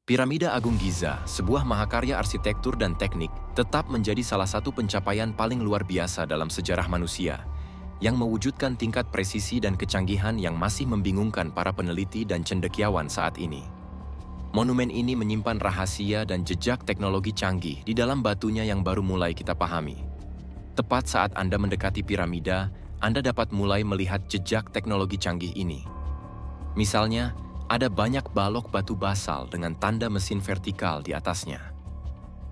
Piramida Agung Giza, sebuah mahakarya arsitektur dan teknik, tetap menjadi salah satu pencapaian paling luar biasa dalam sejarah manusia, yang mewujudkan tingkat presisi dan kecanggihan yang masih membingungkan para peneliti dan cendekiawan saat ini. Monumen ini menyimpan rahasia dan jejak teknologi canggih di dalam batunya yang baru mulai kita pahami. Tepat saat Anda mendekati piramida, Anda dapat mulai melihat jejak teknologi canggih ini. Misalnya, ada banyak balok batu basal dengan tanda mesin vertikal di atasnya.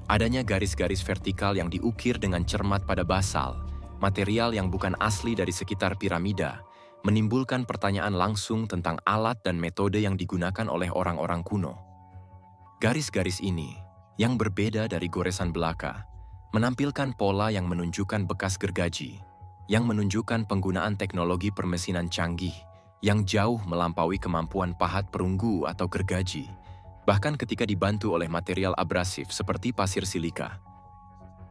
Adanya garis-garis vertikal yang diukir dengan cermat pada basal, material yang bukan asli dari sekitar piramida, menimbulkan pertanyaan langsung tentang alat dan metode yang digunakan oleh orang-orang kuno. Garis-garis ini, yang berbeda dari goresan belaka, menampilkan pola yang menunjukkan bekas gergaji, yang menunjukkan penggunaan teknologi permesinan canggih, yang jauh melampaui kemampuan pahat perunggu atau gergaji, bahkan ketika dibantu oleh material abrasif seperti pasir silika.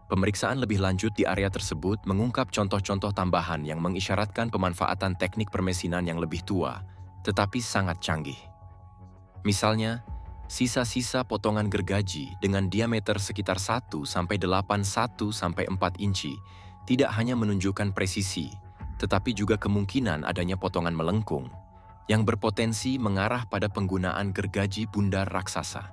Pemeriksaan lebih lanjut di area tersebut mengungkap contoh-contoh tambahan yang mengisyaratkan pemanfaatan teknik permesinan yang lebih tua, tetapi sangat canggih. Misalnya, sisa-sisa potongan gergaji dengan diameter sekitar 1-8 1-4 inci tidak hanya menunjukkan presisi, tetapi juga kemungkinan adanya potongan melengkung yang berpotensi mengarah pada penggunaan gergaji bundar raksasa.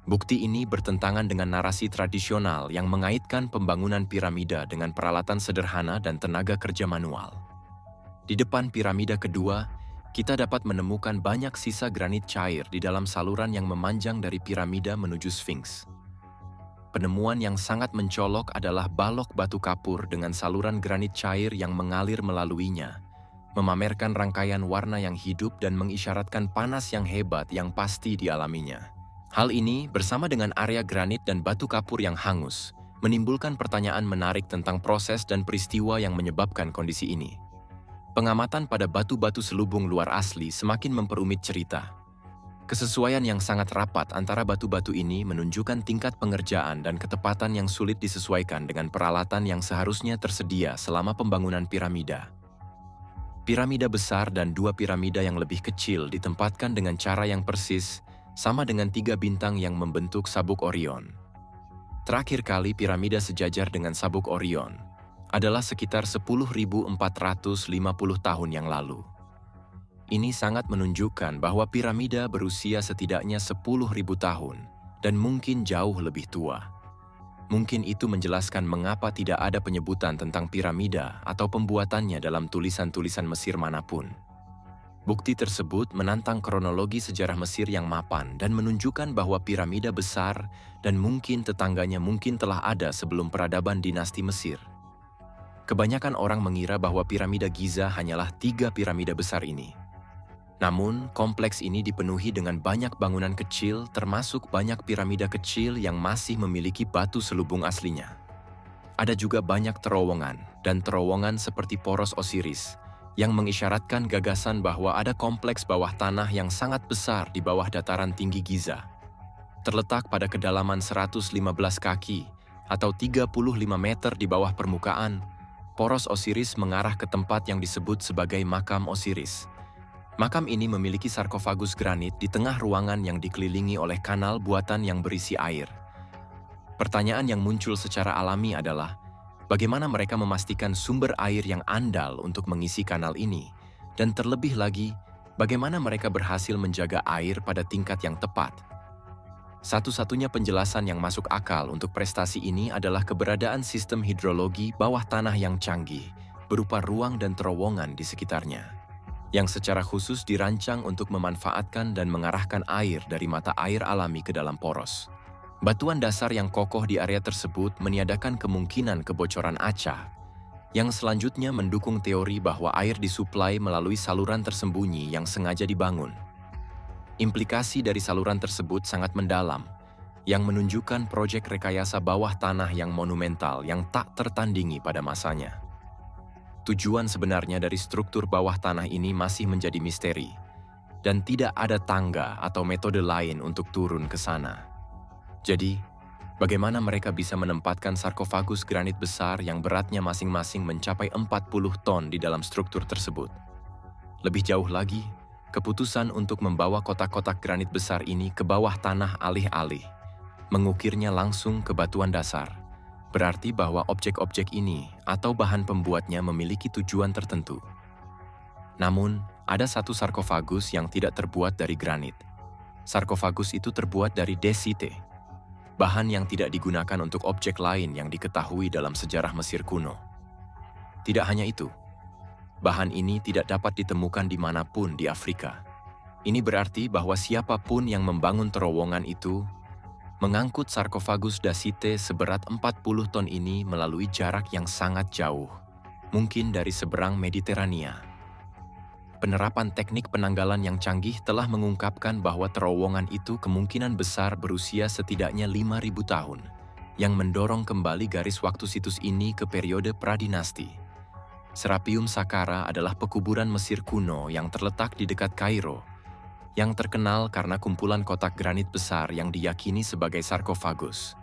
Bukti ini bertentangan dengan narasi tradisional yang mengaitkan pembangunan piramida dengan peralatan sederhana dan tenaga kerja manual. Di depan piramida kedua, kita dapat menemukan banyak sisa granit cair di dalam saluran yang memanjang dari piramida menuju Sphinx. Penemuan yang sangat mencolok adalah balok batu kapur dengan saluran granit cair yang mengalir melaluinya, memamerkan rangkaian warna yang hidup dan mengisyaratkan panas yang hebat yang pasti dialaminya. Hal ini, bersama dengan area granit dan batu kapur yang hangus, menimbulkan pertanyaan menarik tentang proses dan peristiwa yang menyebabkan kondisi ini. Pengamatan pada batu-batu selubung luar asli semakin memperumit cerita. Kesesuaian yang sangat rapat antara batu-batu ini menunjukkan tingkat pengerjaan dan ketepatan yang sulit disesuaikan dengan peralatan yang seharusnya tersedia selama pembangunan piramida. Piramida besar dan dua piramida yang lebih kecil ditempatkan dengan cara yang persis, sama dengan 3 bintang yang membentuk sabuk Orion. Terakhir kali piramida sejajar dengan sabuk Orion adalah sekitar 10.450 tahun yang lalu. Ini sangat menunjukkan bahwa piramida berusia setidaknya 10.000 tahun dan mungkin jauh lebih tua. Mungkin itu menjelaskan mengapa tidak ada penyebutan tentang piramida atau pembuatannya dalam tulisan-tulisan Mesir manapun. Bukti tersebut menantang kronologi sejarah Mesir yang mapan dan menunjukkan bahwa piramida besar dan mungkin tetangganya mungkin telah ada sebelum peradaban dinasti Mesir. Kebanyakan orang mengira bahwa piramida Giza hanyalah 3 piramida besar ini. Namun, kompleks ini dipenuhi dengan banyak bangunan kecil, termasuk banyak piramida kecil yang masih memiliki batu selubung aslinya. Ada juga banyak terowongan, dan terowongan seperti poros Osiris, yang mengisyaratkan gagasan bahwa ada kompleks bawah tanah yang sangat besar di bawah dataran tinggi Giza. Terletak pada kedalaman 115 kaki, atau 35 meter di bawah permukaan, poros Osiris mengarah ke tempat yang disebut sebagai makam Osiris. Makam ini memiliki sarkofagus granit di tengah ruangan yang dikelilingi oleh kanal buatan yang berisi air. Pertanyaan yang muncul secara alami adalah, bagaimana mereka memastikan sumber air yang andal untuk mengisi kanal ini? Dan terlebih lagi, bagaimana mereka berhasil menjaga air pada tingkat yang tepat? Satu-satunya penjelasan yang masuk akal untuk prestasi ini adalah keberadaan sistem hidrologi bawah tanah yang canggih, berupa ruang dan terowongan di sekitarnya, yang secara khusus dirancang untuk memanfaatkan dan mengarahkan air dari mata air alami ke dalam poros. Batuan dasar yang kokoh di area tersebut meniadakan kemungkinan kebocoran acak, yang selanjutnya mendukung teori bahwa air disuplai melalui saluran tersembunyi yang sengaja dibangun. Implikasi dari saluran tersebut sangat mendalam, yang menunjukkan proyek rekayasa bawah tanah yang monumental yang tak tertandingi pada masanya. Tujuan sebenarnya dari struktur bawah tanah ini masih menjadi misteri, dan tidak ada tangga atau metode lain untuk turun ke sana. Jadi, bagaimana mereka bisa menempatkan sarkofagus granit besar yang beratnya masing-masing mencapai 40 ton di dalam struktur tersebut? Lebih jauh lagi, Keputusan untuk membawa kotak-kotak granit besar ini ke bawah tanah alih-alih mengukirnya langsung ke batuan dasar, berarti bahwa objek-objek ini atau bahan pembuatnya memiliki tujuan tertentu. Namun, ada satu sarkofagus yang tidak terbuat dari granit. Sarkofagus itu terbuat dari desite, bahan yang tidak digunakan untuk objek lain yang diketahui dalam sejarah Mesir kuno. Tidak hanya itu, bahan ini tidak dapat ditemukan dimanapun di Afrika. Ini berarti bahwa siapapun yang membangun terowongan itu mengangkut sarkofagus dasite seberat 40 ton ini melalui jarak yang sangat jauh, mungkin dari seberang Mediterania. Penerapan teknik penanggalan yang canggih telah mengungkapkan bahwa terowongan itu kemungkinan besar berusia setidaknya 5.000 tahun, yang mendorong kembali garis waktu situs ini ke periode pradinasti. Serapium Saqqara adalah pekuburan Mesir kuno yang terletak di dekat Kairo, yang terkenal karena kumpulan kotak granit besar yang diyakini sebagai sarkofagus.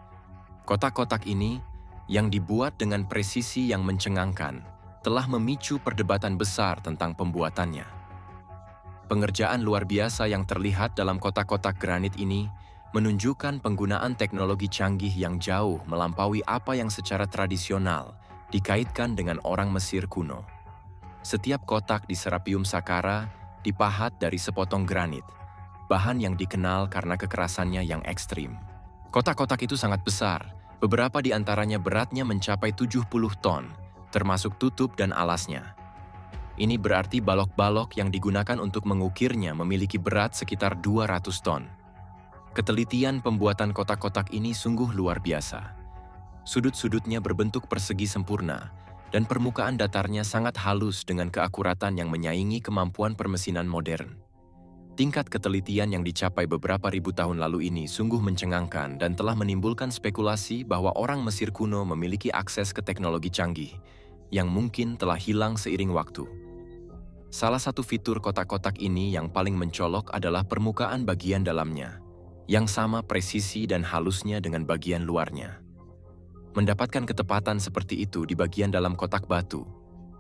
Kotak-kotak ini, yang dibuat dengan presisi yang mencengangkan, telah memicu perdebatan besar tentang pembuatannya. Pengerjaan luar biasa yang terlihat dalam kotak-kotak granit ini menunjukkan penggunaan teknologi canggih yang jauh melampaui apa yang secara tradisional dikaitkan dengan orang Mesir kuno. Setiap kotak di Serapium Saqqara dipahat dari sepotong granit, bahan yang dikenal karena kekerasannya yang ekstrim. Kotak-kotak itu sangat besar, beberapa di antaranya beratnya mencapai 70 ton, termasuk tutup dan alasnya. Ini berarti balok-balok yang digunakan untuk mengukirnya memiliki berat sekitar 200 ton. Ketelitian pembuatan kotak-kotak ini sungguh luar biasa. Sudut-sudutnya berbentuk persegi sempurna, dan permukaan datarnya sangat halus dengan keakuratan yang menyaingi kemampuan permesinan modern. Tingkat ketelitian yang dicapai beberapa ribu tahun lalu ini sungguh mencengangkan dan telah menimbulkan spekulasi bahwa orang Mesir kuno memiliki akses ke teknologi canggih, yang mungkin telah hilang seiring waktu. Salah satu fitur kotak-kotak ini yang paling mencolok adalah permukaan bagian dalamnya, yang sama presisi dan halusnya dengan bagian luarnya. Mendapatkan ketepatan seperti itu di bagian dalam kotak batu,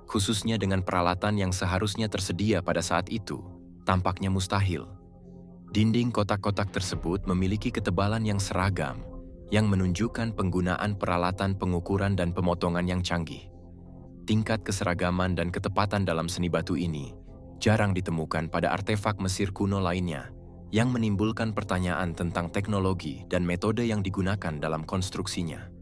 khususnya dengan peralatan yang seharusnya tersedia pada saat itu, tampaknya mustahil. Dinding kotak-kotak tersebut memiliki ketebalan yang seragam, yang menunjukkan penggunaan peralatan pengukuran dan pemotongan yang canggih. Tingkat keseragaman dan ketepatan dalam seni batu ini jarang ditemukan pada artefak Mesir kuno lainnya, yang menimbulkan pertanyaan tentang teknologi dan metode yang digunakan dalam konstruksinya.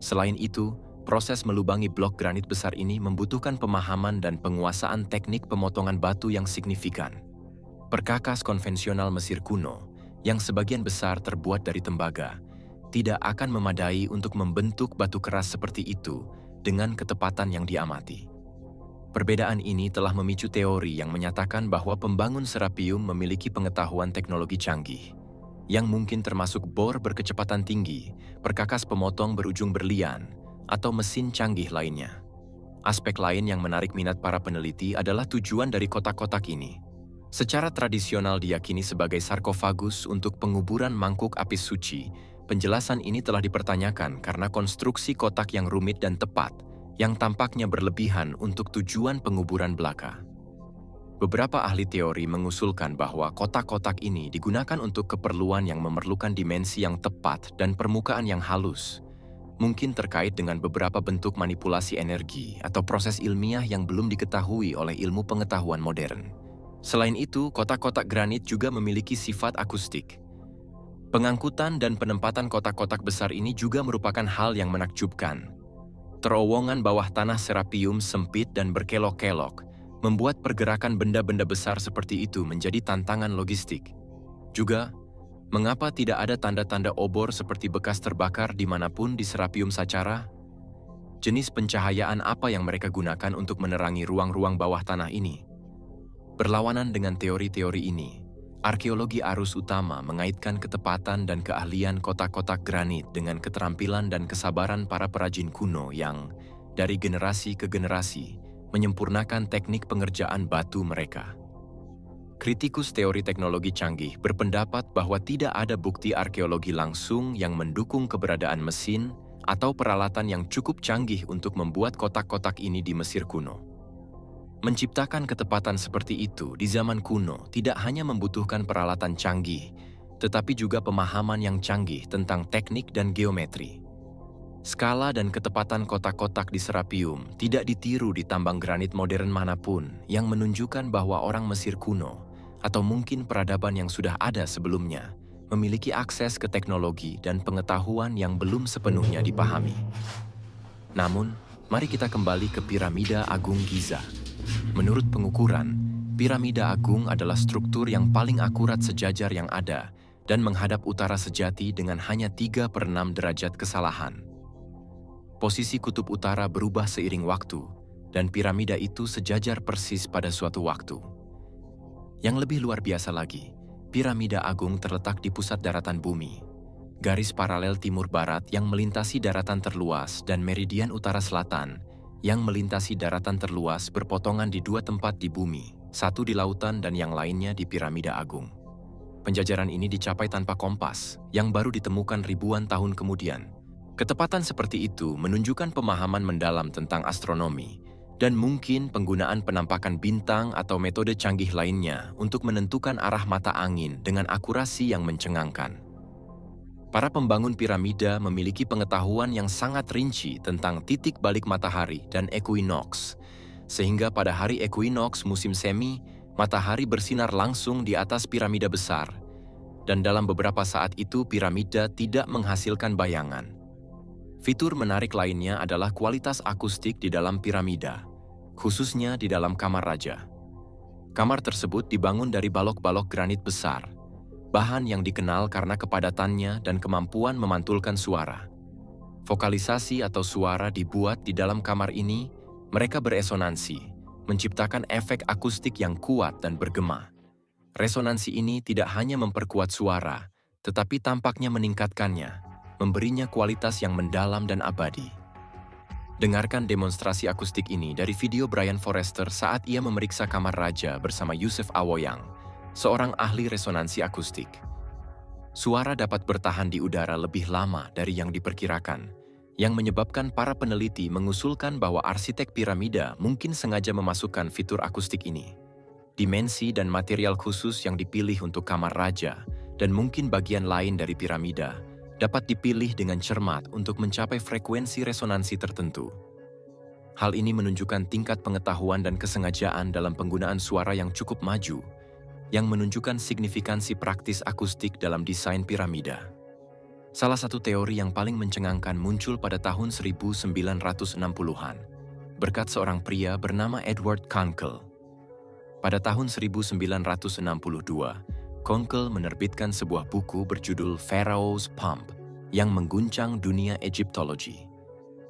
Selain itu, proses melubangi blok granit besar ini membutuhkan pemahaman dan penguasaan teknik pemotongan batu yang signifikan. Perkakas konvensional Mesir kuno, yang sebagian besar terbuat dari tembaga, tidak akan memadai untuk membentuk batu keras seperti itu dengan ketepatan yang diamati. Perbedaan ini telah memicu teori yang menyatakan bahwa pembangun Serapium memiliki pengetahuan teknologi canggih, yang mungkin termasuk bor berkecepatan tinggi, perkakas pemotong berujung berlian, atau mesin canggih lainnya. Aspek lain yang menarik minat para peneliti adalah tujuan dari kotak-kotak ini. Secara tradisional diyakini sebagai sarkofagus untuk penguburan mangkuk apis suci. Penjelasan ini telah dipertanyakan karena konstruksi kotak yang rumit dan tepat, yang tampaknya berlebihan untuk tujuan penguburan belaka. Beberapa ahli teori mengusulkan bahwa kotak-kotak ini digunakan untuk keperluan yang memerlukan dimensi yang tepat dan permukaan yang halus, mungkin terkait dengan beberapa bentuk manipulasi energi atau proses ilmiah yang belum diketahui oleh ilmu pengetahuan modern. Selain itu, kotak-kotak granit juga memiliki sifat akustik. Pengangkutan dan penempatan kotak-kotak besar ini juga merupakan hal yang menakjubkan. Terowongan bawah tanah Serapium sempit dan berkelok-kelok, membuat pergerakan benda-benda besar seperti itu menjadi tantangan logistik. Juga, mengapa tidak ada tanda-tanda obor seperti bekas terbakar dimanapun di Serapium Saqqara? Jenis pencahayaan apa yang mereka gunakan untuk menerangi ruang-ruang bawah tanah ini? Berlawanan dengan teori-teori ini, arkeologi arus utama mengaitkan ketepatan dan keahlian kotak-kotak granit dengan keterampilan dan kesabaran para perajin kuno yang, dari generasi ke generasi, menyempurnakan teknik pengerjaan batu mereka. Kritikus teori teknologi canggih berpendapat bahwa tidak ada bukti arkeologi langsung yang mendukung keberadaan mesin atau peralatan yang cukup canggih untuk membuat kotak-kotak ini di Mesir kuno. Menciptakan ketepatan seperti itu di zaman kuno tidak hanya membutuhkan peralatan canggih, tetapi juga pemahaman yang canggih tentang teknik dan geometri. Skala dan ketepatan kotak-kotak di Serapium tidak ditiru di tambang granit modern manapun yang menunjukkan bahwa orang Mesir kuno, atau mungkin peradaban yang sudah ada sebelumnya, memiliki akses ke teknologi dan pengetahuan yang belum sepenuhnya dipahami. Namun, mari kita kembali ke Piramida Agung Giza. Menurut pengukuran, Piramida Agung adalah struktur yang paling akurat sejajar yang ada dan menghadap utara sejati dengan hanya 3/6 derajat kesalahan. Posisi kutub utara berubah seiring waktu, dan piramida itu sejajar persis pada suatu waktu. Yang lebih luar biasa lagi, Piramida Agung terletak di pusat daratan bumi. Garis paralel timur-barat yang melintasi daratan terluas dan meridian utara-selatan yang melintasi daratan terluas berpotongan di 2 tempat di bumi, satu di lautan dan yang lainnya di Piramida Agung. Penjajaran ini dicapai tanpa kompas, yang baru ditemukan ribuan tahun kemudian. Ketepatan seperti itu menunjukkan pemahaman mendalam tentang astronomi, dan mungkin penggunaan penampakan bintang atau metode canggih lainnya untuk menentukan arah mata angin dengan akurasi yang mencengangkan. Para pembangun piramida memiliki pengetahuan yang sangat rinci tentang titik balik matahari dan ekuinoks, sehingga pada hari ekuinoks musim semi, matahari bersinar langsung di atas piramida besar, dan dalam beberapa saat itu piramida tidak menghasilkan bayangan. Fitur menarik lainnya adalah kualitas akustik di dalam piramida, khususnya di dalam kamar raja. Kamar tersebut dibangun dari balok-balok granit besar, bahan yang dikenal karena kepadatannya dan kemampuan memantulkan suara. Vokalisasi atau suara dibuat di dalam kamar ini, mereka beresonansi, menciptakan efek akustik yang kuat dan bergema. Resonansi ini tidak hanya memperkuat suara, tetapi tampaknya meningkatkannya, memberinya kualitas yang mendalam dan abadi. Dengarkan demonstrasi akustik ini dari video Brian Forrester saat ia memeriksa kamar raja bersama Yusuf Awoyang, seorang ahli resonansi akustik. Suara dapat bertahan di udara lebih lama dari yang diperkirakan, yang menyebabkan para peneliti mengusulkan bahwa arsitek piramida mungkin sengaja memasukkan fitur akustik ini. Dimensi dan material khusus yang dipilih untuk kamar raja, dan mungkin bagian lain dari piramida, dapat dipilih dengan cermat untuk mencapai frekuensi resonansi tertentu. Hal ini menunjukkan tingkat pengetahuan dan kesengajaan dalam penggunaan suara yang cukup maju, yang menunjukkan signifikansi praktis akustik dalam desain piramida. Salah satu teori yang paling mencengangkan muncul pada tahun 1960-an, berkat seorang pria bernama Edward Kunkel. Pada tahun 1962, Kunkel menerbitkan sebuah buku berjudul Pharaoh's Pump yang mengguncang dunia Egyptologi.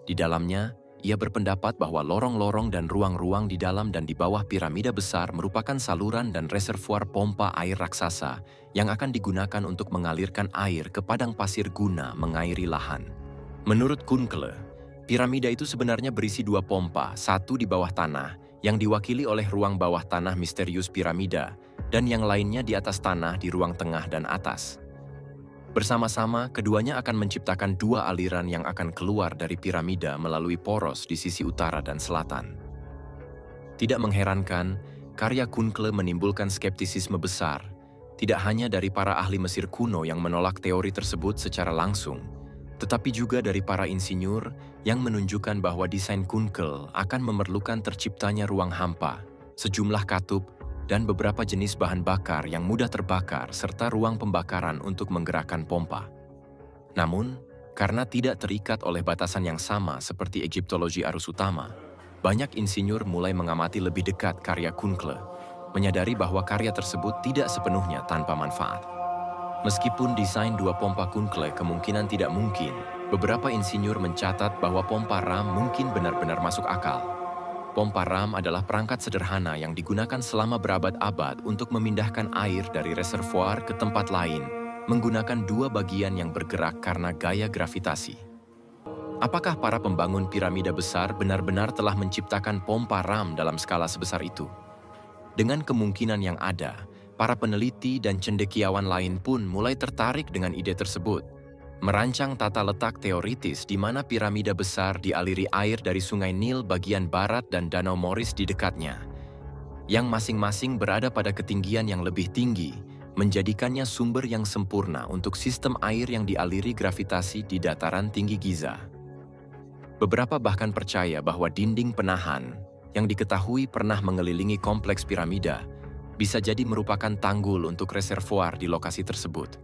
Di dalamnya, ia berpendapat bahwa lorong-lorong dan ruang-ruang di dalam dan di bawah piramida besar merupakan saluran dan reservoir pompa air raksasa yang akan digunakan untuk mengalirkan air ke padang pasir guna mengairi lahan. Menurut Kunkel, piramida itu sebenarnya berisi 2 pompa, satu di bawah tanah, yang diwakili oleh ruang bawah tanah misterius piramida, dan yang lainnya di atas tanah di ruang tengah dan atas. Bersama-sama, keduanya akan menciptakan 2 aliran yang akan keluar dari piramida melalui poros di sisi utara dan selatan. Tidak mengherankan, karya Kunkel menimbulkan skeptisisme besar, tidak hanya dari para ahli Mesir kuno yang menolak teori tersebut secara langsung, tetapi juga dari para insinyur yang menunjukkan bahwa desain Kunkel akan memerlukan terciptanya ruang hampa, sejumlah katup, dan beberapa jenis bahan bakar yang mudah terbakar serta ruang pembakaran untuk menggerakkan pompa. Namun, karena tidak terikat oleh batasan yang sama seperti Egyptologi arus utama, banyak insinyur mulai mengamati lebih dekat karya Kunkel, menyadari bahwa karya tersebut tidak sepenuhnya tanpa manfaat. Meskipun desain 2 pompa Kunkel kemungkinan tidak mungkin, beberapa insinyur mencatat bahwa pompa ram mungkin benar-benar masuk akal. Pompa ram adalah perangkat sederhana yang digunakan selama berabad-abad untuk memindahkan air dari reservoir ke tempat lain, menggunakan 2 bagian yang bergerak karena gaya gravitasi. Apakah para pembangun piramida besar benar-benar telah menciptakan pompa ram dalam skala sebesar itu? Dengan kemungkinan yang ada, para peneliti dan cendekiawan lain pun mulai tertarik dengan ide tersebut, merancang tata letak teoritis di mana piramida besar dialiri air dari Sungai Nil bagian barat dan Danau Moris di dekatnya, yang masing-masing berada pada ketinggian yang lebih tinggi, menjadikannya sumber yang sempurna untuk sistem air yang dialiri gravitasi di dataran tinggi Giza. Beberapa bahkan percaya bahwa dinding penahan yang diketahui pernah mengelilingi kompleks piramida bisa jadi merupakan tanggul untuk reservoir di lokasi tersebut.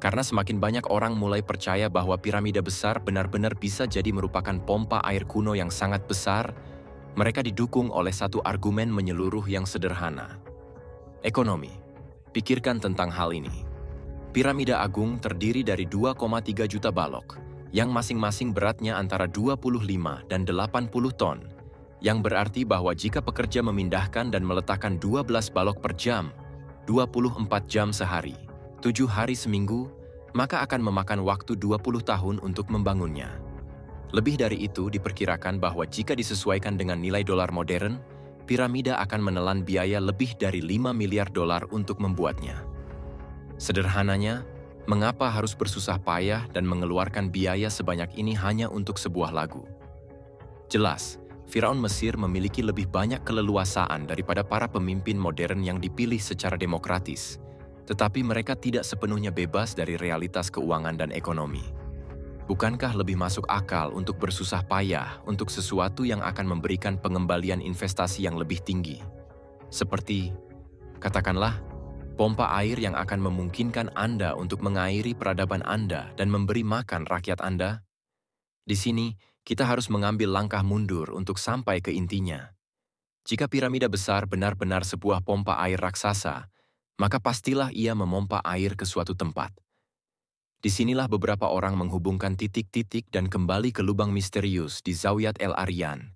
Karena semakin banyak orang mulai percaya bahwa piramida besar benar-benar bisa jadi merupakan pompa air kuno yang sangat besar, mereka didukung oleh satu argumen menyeluruh yang sederhana. Ekonomi. Pikirkan tentang hal ini. Piramida Agung terdiri dari 2,3 juta balok, yang masing-masing beratnya antara 25 dan 80 ton, yang berarti bahwa jika pekerja memindahkan dan meletakkan 12 balok per jam, 24 jam sehari, 7 hari seminggu, maka akan memakan waktu 20 tahun untuk membangunnya. Lebih dari itu, diperkirakan bahwa jika disesuaikan dengan nilai dolar modern, piramida akan menelan biaya lebih dari 5 miliar dolar untuk membuatnya. Sederhananya, mengapa harus bersusah payah dan mengeluarkan biaya sebanyak ini hanya untuk sebuah lagu? Jelas, Firaun Mesir memiliki lebih banyak keleluasaan daripada para pemimpin modern yang dipilih secara demokratis. Tetapi mereka tidak sepenuhnya bebas dari realitas keuangan dan ekonomi. Bukankah lebih masuk akal untuk bersusah payah untuk sesuatu yang akan memberikan pengembalian investasi yang lebih tinggi? Seperti, katakanlah, pompa air yang akan memungkinkan Anda untuk mengairi peradaban Anda dan memberi makan rakyat Anda? Di sini, kita harus mengambil langkah mundur untuk sampai ke intinya. Jika piramida besar benar-benar sebuah pompa air raksasa, maka pastilah ia memompa air ke suatu tempat. Disinilah beberapa orang menghubungkan titik-titik dan kembali ke lubang misterius di Zawiat El Aryan.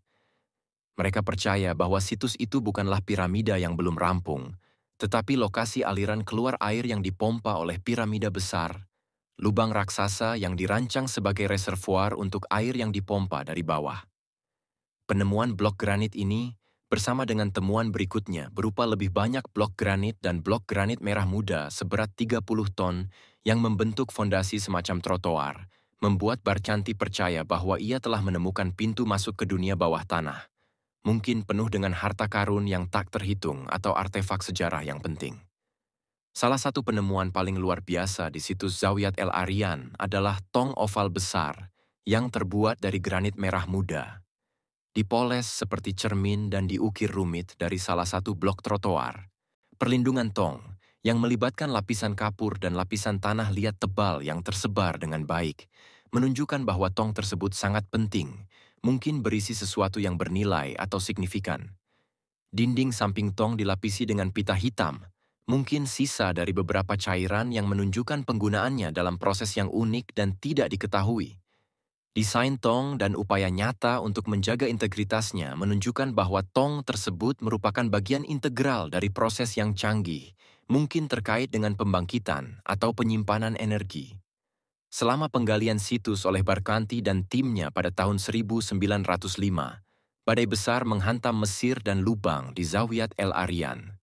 Mereka percaya bahwa situs itu bukanlah piramida yang belum rampung, tetapi lokasi aliran keluar air yang dipompa oleh piramida besar, lubang raksasa yang dirancang sebagai reservoir untuk air yang dipompa dari bawah. Penemuan blok granit ini bersama dengan temuan berikutnya berupa lebih banyak blok granit dan blok granit merah muda seberat 30 ton yang membentuk fondasi semacam trotoar, membuat Barcanti percaya bahwa ia telah menemukan pintu masuk ke dunia bawah tanah, mungkin penuh dengan harta karun yang tak terhitung atau artefak sejarah yang penting. Salah satu penemuan paling luar biasa di situs Zawiat El Aryan adalah tong oval besar yang terbuat dari granit merah muda. Dipoles seperti cermin dan diukir rumit dari salah satu blok trotoar. Perlindungan tong yang melibatkan lapisan kapur dan lapisan tanah liat tebal yang tersebar dengan baik, menunjukkan bahwa tong tersebut sangat penting, mungkin berisi sesuatu yang bernilai atau signifikan. Dinding samping tong dilapisi dengan pita hitam, mungkin sisa dari beberapa cairan yang menunjukkan penggunaannya dalam proses yang unik dan tidak diketahui. Desain tong dan upaya nyata untuk menjaga integritasnya menunjukkan bahwa tong tersebut merupakan bagian integral dari proses yang canggih, mungkin terkait dengan pembangkitan atau penyimpanan energi. Selama penggalian situs oleh Barkanti dan timnya pada tahun 1905, badai besar menghantam Mesir dan lubang di Zawiat El Aryan.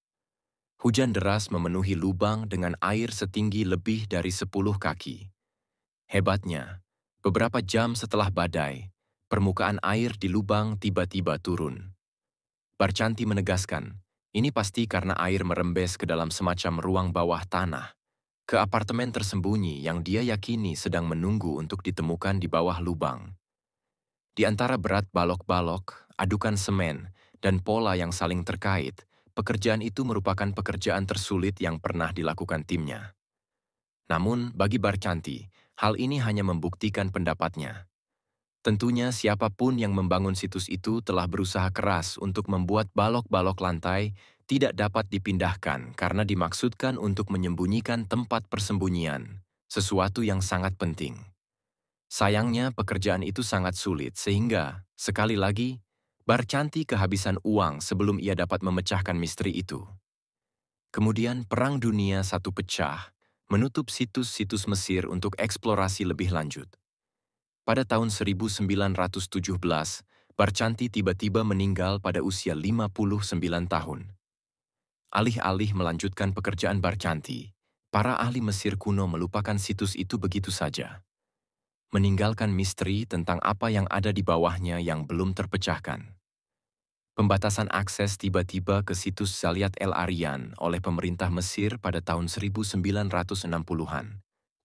Hujan deras memenuhi lubang dengan air setinggi lebih dari 10 kaki. Hebatnya, beberapa jam setelah badai, permukaan air di lubang tiba-tiba turun. Barcanti menegaskan, ini pasti karena air merembes ke dalam semacam ruang bawah tanah, ke apartemen tersembunyi yang dia yakini sedang menunggu untuk ditemukan di bawah lubang. Di antara berat balok-balok, adukan semen, dan pola yang saling terkait, pekerjaan itu merupakan pekerjaan tersulit yang pernah dilakukan timnya. Namun, bagi Barcanti, hal ini hanya membuktikan pendapatnya. Tentunya siapapun yang membangun situs itu telah berusaha keras untuk membuat balok-balok lantai tidak dapat dipindahkan karena dimaksudkan untuk menyembunyikan tempat persembunyian, sesuatu yang sangat penting. Sayangnya pekerjaan itu sangat sulit sehingga, sekali lagi, Barcanti kehabisan uang sebelum ia dapat memecahkan misteri itu. Kemudian Perang Dunia I pecah, menutup situs-situs Mesir untuk eksplorasi lebih lanjut. Pada tahun 1917, Barcanti tiba-tiba meninggal pada usia 59 tahun. Alih-alih melanjutkan pekerjaan Barcanti, para ahli Mesir kuno melupakan situs itu begitu saja, meninggalkan misteri tentang apa yang ada di bawahnya yang belum terpecahkan. Pembatasan akses tiba-tiba ke situs Zayat El Aryan oleh pemerintah Mesir pada tahun 1960-an,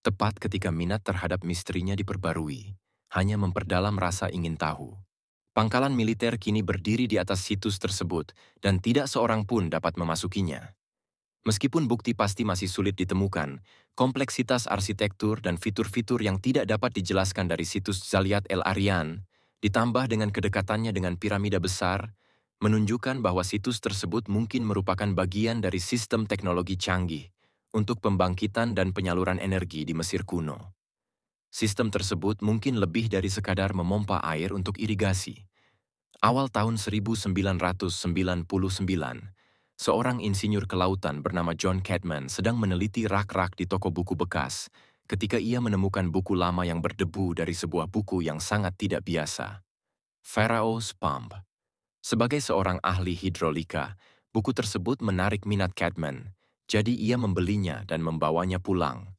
tepat ketika minat terhadap misterinya diperbarui, hanya memperdalam rasa ingin tahu. Pangkalan militer kini berdiri di atas situs tersebut dan tidak seorang pun dapat memasukinya. Meskipun bukti pasti masih sulit ditemukan, kompleksitas arsitektur dan fitur-fitur yang tidak dapat dijelaskan dari situs Zayat El Aryan, ditambah dengan kedekatannya dengan piramida besar, menunjukkan bahwa situs tersebut mungkin merupakan bagian dari sistem teknologi canggih untuk pembangkitan dan penyaluran energi di Mesir kuno. Sistem tersebut mungkin lebih dari sekadar memompa air untuk irigasi. Awal tahun 1999, seorang insinyur kelautan bernama John Cadman sedang meneliti rak-rak di toko buku bekas ketika ia menemukan buku lama yang berdebu dari sebuah buku yang sangat tidak biasa. Pharaoh's Pump. Sebagai seorang ahli hidrolika, buku tersebut menarik minat Cadman, jadi ia membelinya dan membawanya pulang.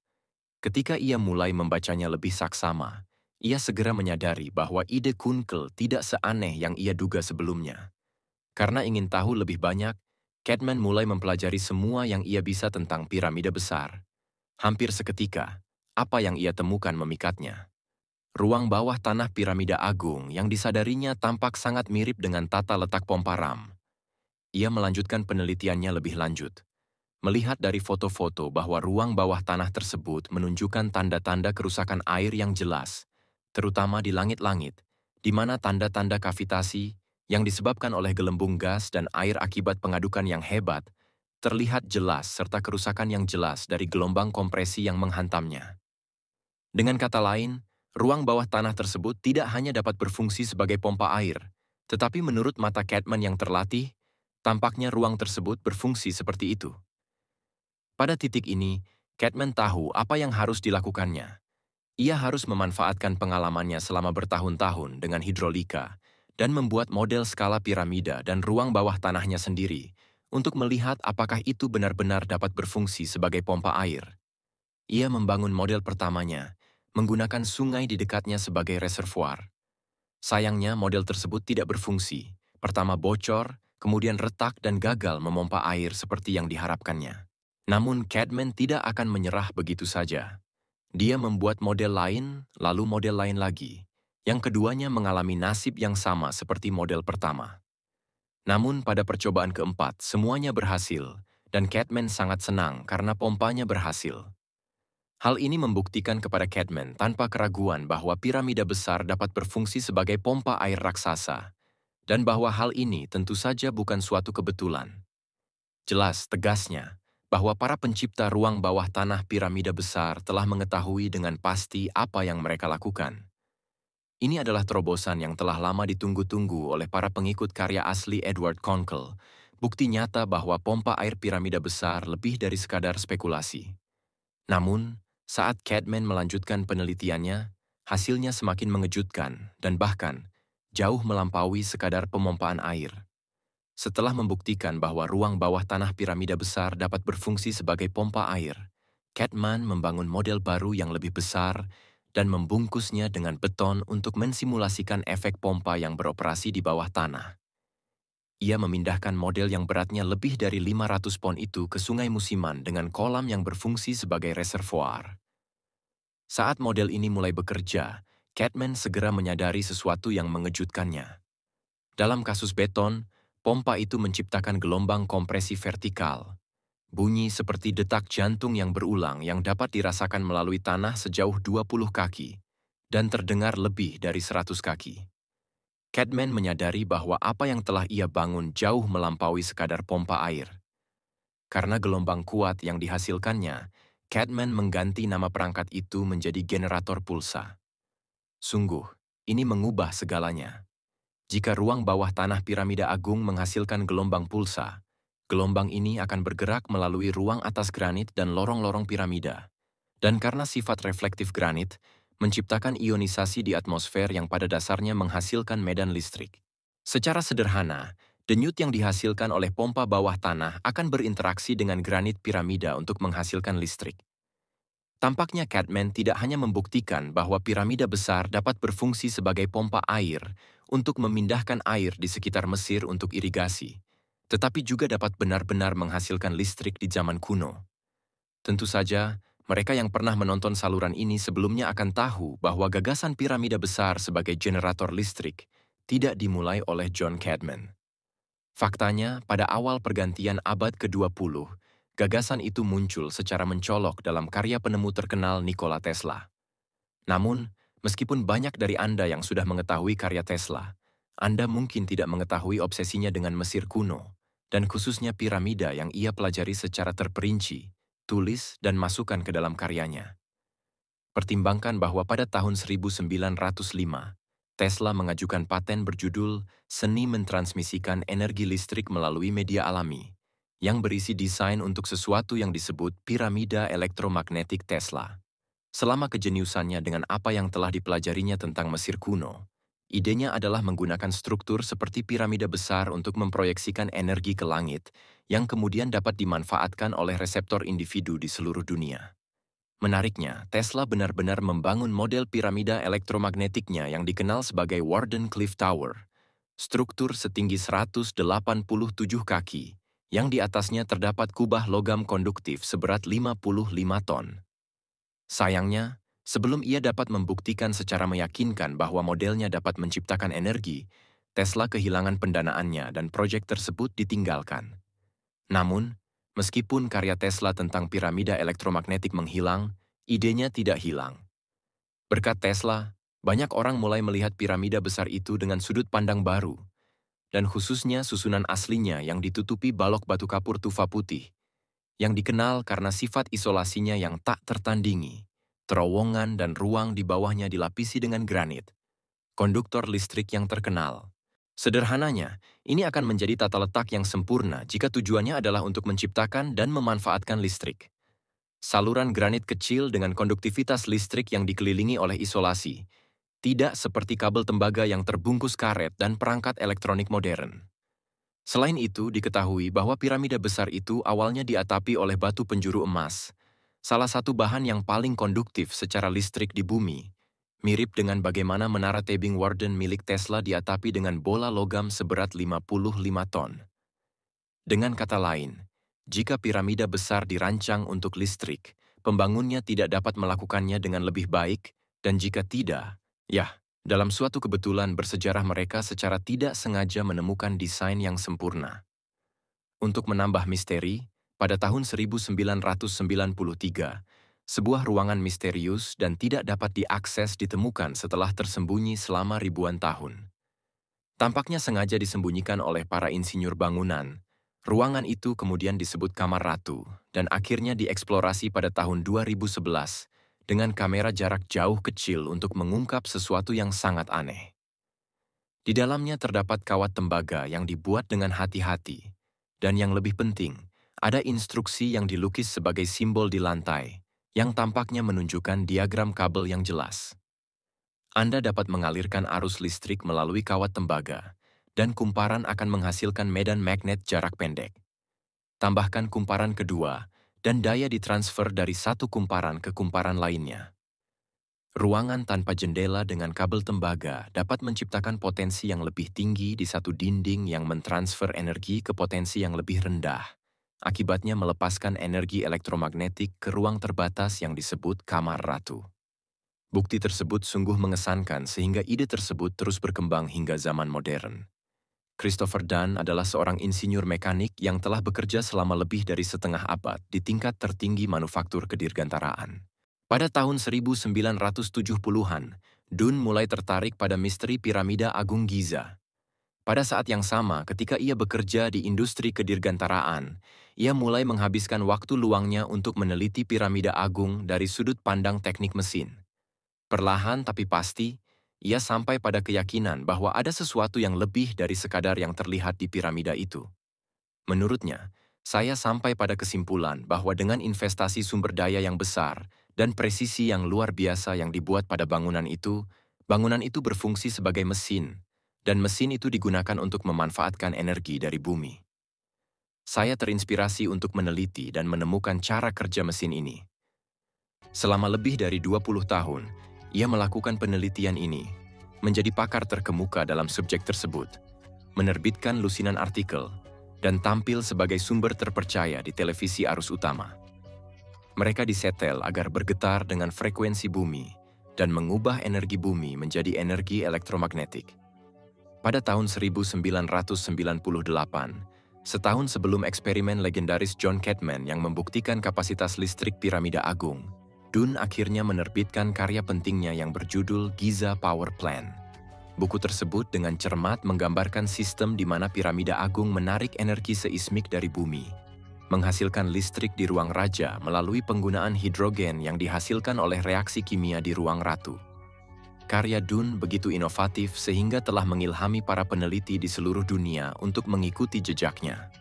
Ketika ia mulai membacanya lebih saksama, ia segera menyadari bahwa ide Kunkel tidak seaneh yang ia duga sebelumnya. Karena ingin tahu lebih banyak, Cadman mulai mempelajari semua yang ia bisa tentang piramida besar. Hampir seketika, apa yang ia temukan memikatnya. Ruang bawah tanah piramida agung yang disadarinya tampak sangat mirip dengan tata letak pompa ram. Ia melanjutkan penelitiannya lebih lanjut. Melihat dari foto-foto bahwa ruang bawah tanah tersebut menunjukkan tanda-tanda kerusakan air yang jelas, terutama di langit-langit, di mana tanda-tanda kavitasi yang disebabkan oleh gelembung gas dan air akibat pengadukan yang hebat, terlihat jelas serta kerusakan yang jelas dari gelombang kompresi yang menghantamnya. Dengan kata lain, ruang bawah tanah tersebut tidak hanya dapat berfungsi sebagai pompa air, tetapi menurut mata Cadman yang terlatih, tampaknya ruang tersebut berfungsi seperti itu. Pada titik ini, Cadman tahu apa yang harus dilakukannya. Ia harus memanfaatkan pengalamannya selama bertahun-tahun dengan hidrolika dan membuat model skala piramida dan ruang bawah tanahnya sendiri untuk melihat apakah itu benar-benar dapat berfungsi sebagai pompa air. Ia membangun model pertamanya, menggunakan sungai di dekatnya sebagai reservoir. Sayangnya model tersebut tidak berfungsi. Pertama bocor, kemudian retak dan gagal memompa air seperti yang diharapkannya. Namun Cadman tidak akan menyerah begitu saja. Dia membuat model lain, lalu model lain lagi. Yang keduanya mengalami nasib yang sama seperti model pertama. Namun pada percobaan keempat, semuanya berhasil, dan Cadman sangat senang karena pompanya berhasil. Hal ini membuktikan kepada Cadman tanpa keraguan bahwa piramida besar dapat berfungsi sebagai pompa air raksasa, dan bahwa hal ini tentu saja bukan suatu kebetulan. Jelas, tegasnya, bahwa para pencipta ruang bawah tanah piramida besar telah mengetahui dengan pasti apa yang mereka lakukan. Ini adalah terobosan yang telah lama ditunggu-tunggu oleh para pengikut karya asli Edward Kunkel, bukti nyata bahwa pompa air piramida besar lebih dari sekadar spekulasi. Namun, saat Cadman melanjutkan penelitiannya, hasilnya semakin mengejutkan dan bahkan jauh melampaui sekadar pemompaan air. Setelah membuktikan bahwa ruang bawah tanah piramida besar dapat berfungsi sebagai pompa air, Cadman membangun model baru yang lebih besar dan membungkusnya dengan beton untuk mensimulasikan efek pompa yang beroperasi di bawah tanah. Ia memindahkan model yang beratnya lebih dari 500 pon itu ke sungai musiman dengan kolam yang berfungsi sebagai reservoir. Saat model ini mulai bekerja, Cadman segera menyadari sesuatu yang mengejutkannya. Dalam kasus beton, pompa itu menciptakan gelombang kompresi vertikal. Bunyi seperti detak jantung yang berulang yang dapat dirasakan melalui tanah sejauh 20 kaki dan terdengar lebih dari 100 kaki. Cadman menyadari bahwa apa yang telah ia bangun jauh melampaui sekadar pompa air. Karena gelombang kuat yang dihasilkannya, Cadman mengganti nama perangkat itu menjadi generator pulsa. Sungguh, ini mengubah segalanya. Jika ruang bawah tanah piramida agung menghasilkan gelombang pulsa, gelombang ini akan bergerak melalui ruang atas granit dan lorong-lorong piramida. Dan karena sifat reflektif granit, menciptakan ionisasi di atmosfer yang pada dasarnya menghasilkan medan listrik. Secara sederhana, denyut yang dihasilkan oleh pompa bawah tanah akan berinteraksi dengan granit piramida untuk menghasilkan listrik. Tampaknya Cadman tidak hanya membuktikan bahwa piramida besar dapat berfungsi sebagai pompa air untuk memindahkan air di sekitar Mesir untuk irigasi, tetapi juga dapat benar-benar menghasilkan listrik di zaman kuno. Tentu saja, mereka yang pernah menonton saluran ini sebelumnya akan tahu bahwa gagasan piramida besar sebagai generator listrik tidak dimulai oleh John Cadman. Faktanya, pada awal pergantian abad ke-20, gagasan itu muncul secara mencolok dalam karya penemu terkenal Nikola Tesla. Namun, meskipun banyak dari Anda yang sudah mengetahui karya Tesla, Anda mungkin tidak mengetahui obsesinya dengan Mesir kuno, dan khususnya piramida yang ia pelajari secara terperinci, tulis, dan masukkan ke dalam karyanya. Pertimbangkan bahwa pada tahun 1905, Tesla mengajukan paten berjudul Seni Mentransmisikan Energi Listrik Melalui Media Alami, yang berisi desain untuk sesuatu yang disebut piramida elektromagnetik Tesla. Selama kejeniusannya dengan apa yang telah dipelajarinya tentang Mesir kuno, idenya adalah menggunakan struktur seperti piramida besar untuk memproyeksikan energi ke langit yang kemudian dapat dimanfaatkan oleh reseptor individu di seluruh dunia. Menariknya, Tesla benar-benar membangun model piramida elektromagnetiknya yang dikenal sebagai Wardenclyffe Tower, struktur setinggi 187 kaki, yang di atasnya terdapat kubah logam konduktif seberat 55 ton. Sayangnya, sebelum ia dapat membuktikan secara meyakinkan bahwa modelnya dapat menciptakan energi, Tesla kehilangan pendanaannya dan proyek tersebut ditinggalkan. Namun, meskipun karya Tesla tentang piramida elektromagnetik menghilang, idenya tidak hilang. Berkat Tesla, banyak orang mulai melihat piramida besar itu dengan sudut pandang baru, dan khususnya susunan aslinya yang ditutupi balok batu kapur tufa putih, yang dikenal karena sifat isolasinya yang tak tertandingi. Terowongan dan ruang di bawahnya dilapisi dengan granit, konduktor listrik yang terkenal. Sederhananya, ini akan menjadi tata letak yang sempurna jika tujuannya adalah untuk menciptakan dan memanfaatkan listrik. Saluran granit kecil dengan konduktivitas listrik yang dikelilingi oleh isolasi, tidak seperti kabel tembaga yang terbungkus karet dan perangkat elektronik modern. Selain itu, diketahui bahwa piramida besar itu awalnya diatapi oleh batu penjuru emas, salah satu bahan yang paling konduktif secara listrik di bumi, mirip dengan bagaimana menara tebing Warden milik Tesla diatapi dengan bola logam seberat 55 ton. Dengan kata lain, jika piramida besar dirancang untuk listrik, pembangunnya tidak dapat melakukannya dengan lebih baik, dan jika tidak, dalam suatu kebetulan bersejarah mereka secara tidak sengaja menemukan desain yang sempurna. Untuk menambah misteri, pada tahun 1993, sebuah ruangan misterius dan tidak dapat diakses ditemukan setelah tersembunyi selama ribuan tahun. Tampaknya sengaja disembunyikan oleh para insinyur bangunan. Ruangan itu kemudian disebut Kamar Ratu dan akhirnya dieksplorasi pada tahun 2011 dengan kamera jarak jauh kecil untuk mengungkap sesuatu yang sangat aneh. Di dalamnya terdapat kawat tembaga yang dibuat dengan hati-hati, dan yang lebih penting, ada instruksi yang dilukis sebagai simbol di lantai, yang tampaknya menunjukkan diagram kabel yang jelas. Anda dapat mengalirkan arus listrik melalui kawat tembaga, dan kumparan akan menghasilkan medan magnet jarak pendek. Tambahkan kumparan kedua, dan daya ditransfer dari satu kumparan ke kumparan lainnya. Ruangan tanpa jendela dengan kabel tembaga dapat menciptakan potensi yang lebih tinggi di satu dinding yang mentransfer energi ke potensi yang lebih rendah. Akibatnya melepaskan energi elektromagnetik ke ruang terbatas yang disebut Kamar Ratu. Bukti tersebut sungguh mengesankan sehingga ide tersebut terus berkembang hingga zaman modern. Christopher Dunn adalah seorang insinyur mekanik yang telah bekerja selama lebih dari setengah abad di tingkat tertinggi manufaktur kedirgantaraan. Pada tahun 1970-an, Dunn mulai tertarik pada misteri piramida Agung Giza. Pada saat yang sama, ketika ia bekerja di industri kedirgantaraan, ia mulai menghabiskan waktu luangnya untuk meneliti piramida agung dari sudut pandang teknik mesin. Perlahan tapi pasti, ia sampai pada keyakinan bahwa ada sesuatu yang lebih dari sekadar yang terlihat di piramida itu. Menurutnya, saya sampai pada kesimpulan bahwa dengan investasi sumber daya yang besar dan presisi yang luar biasa yang dibuat pada bangunan itu berfungsi sebagai mesin, dan mesin itu digunakan untuk memanfaatkan energi dari bumi. Saya terinspirasi untuk meneliti dan menemukan cara kerja mesin ini. Selama lebih dari 20 tahun, ia melakukan penelitian ini, menjadi pakar terkemuka dalam subjek tersebut, menerbitkan lusinan artikel, dan tampil sebagai sumber terpercaya di televisi arus utama. Mereka disetel agar bergetar dengan frekuensi bumi dan mengubah energi bumi menjadi energi elektromagnetik. Pada tahun 1998, setahun sebelum eksperimen legendaris John Cadman yang membuktikan kapasitas listrik piramida agung, Dunn akhirnya menerbitkan karya pentingnya yang berjudul Giza Power Plan. Buku tersebut dengan cermat menggambarkan sistem di mana piramida agung menarik energi seismik dari bumi, menghasilkan listrik di ruang raja melalui penggunaan hidrogen yang dihasilkan oleh reaksi kimia di ruang ratu. Karya Dunn begitu inovatif sehingga telah mengilhami para peneliti di seluruh dunia untuk mengikuti jejaknya.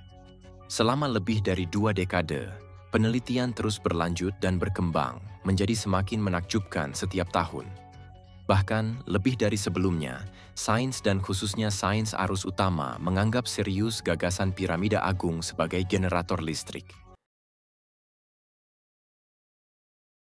Selama lebih dari 2 dekade, penelitian terus berlanjut dan berkembang, menjadi semakin menakjubkan setiap tahun. Bahkan, lebih dari sebelumnya, sains dan khususnya sains arus utama menganggap serius gagasan piramida agung sebagai generator listrik.